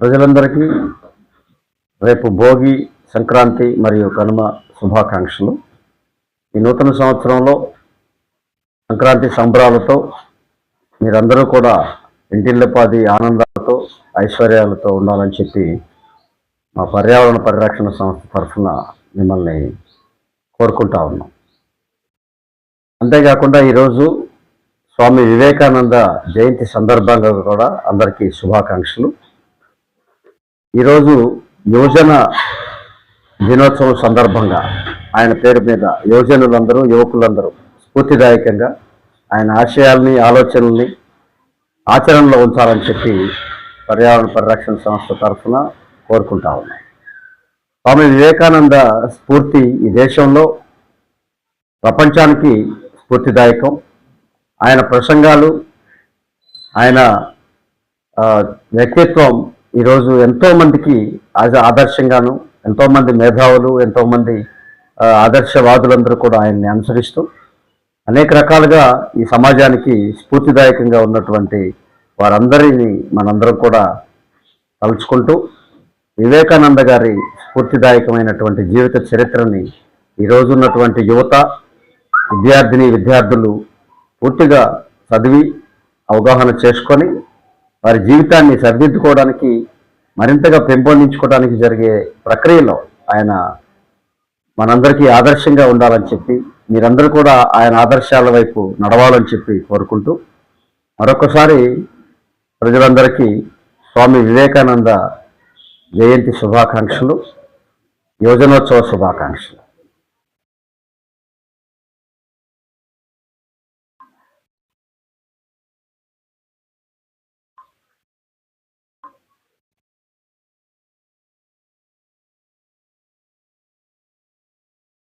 ప్రజలందరికీ రేపు భోగి, సంక్రాంతి మరియు కనుమ శుభాకాంక్షలు. ఈ నూతన సంవత్సరంలో సంక్రాంతి సంబరాలతో మీరందరూ కూడా ఇంటిల్లపాది ఆనందాలతో, ఐశ్వర్యాలతో ఉండాలని చెప్పి మా పర్యావరణ పరిరక్షణ సంస్థ తరఫున మిమ్మల్ని కోరుకుంటా ఉన్నాం. అంతేకాకుండా ఈరోజు స్వామి వివేకానంద జయంతి సందర్భంగా కూడా అందరికీ శుభాకాంక్షలు. ఈరోజు యువజన దినోత్సవం సందర్భంగా ఆయన పేరు మీద యువజనులందరూ, యువకులందరూ స్ఫూర్తిదాయకంగా ఆయన ఆశయాల్ని, ఆలోచనల్ని ఆచరణలో ఉంచాలని చెప్పి పర్యావరణ పరిరక్షణ సంస్థ తరఫున కోరుకుంటా ఉన్నాం. స్వామి వివేకానంద స్ఫూర్తి ఈ దేశంలో, ప్రపంచానికి స్ఫూర్తిదాయకం. ఆయన ప్రసంగాలు, ఆయన వ్యక్తిత్వం ఈరోజు ఎంతోమందికి ఆదర్శంగాను, ఎంతోమంది మేధావులు, ఎంతోమంది ఆదర్శవాదులందరూ కూడా ఆయన్ని అనుసరిస్తూ అనేక రకాలుగా ఈ సమాజానికి స్ఫూర్తిదాయకంగా ఉన్నటువంటి వారందరినీ మనందరం కూడా తలుచుకుంటూ వివేకానంద గారి స్ఫూర్తిదాయకమైనటువంటి జీవిత చరిత్రని ఈరోజు ఉన్నటువంటి యువత, విద్యార్థులు పూర్తిగా చదివి అవగాహన చేసుకొని వారి జీవితాన్ని సరిదిద్దుకోవడానికి, మరింతగా పెంపొందించుకోవడానికి జరిగే ప్రక్రియలో ఆయన మనందరికీ ఆదర్శంగా ఉండాలని చెప్పి, మీరందరూ కూడా ఆయన ఆదర్శాల వైపు నడవాలని చెప్పి కోరుకుంటూ మరొకసారి ప్రజలందరికీ స్వామి వివేకానంద జయంతి శుభాకాంక్షలు, యువజనోత్సవ శుభాకాంక్షలు.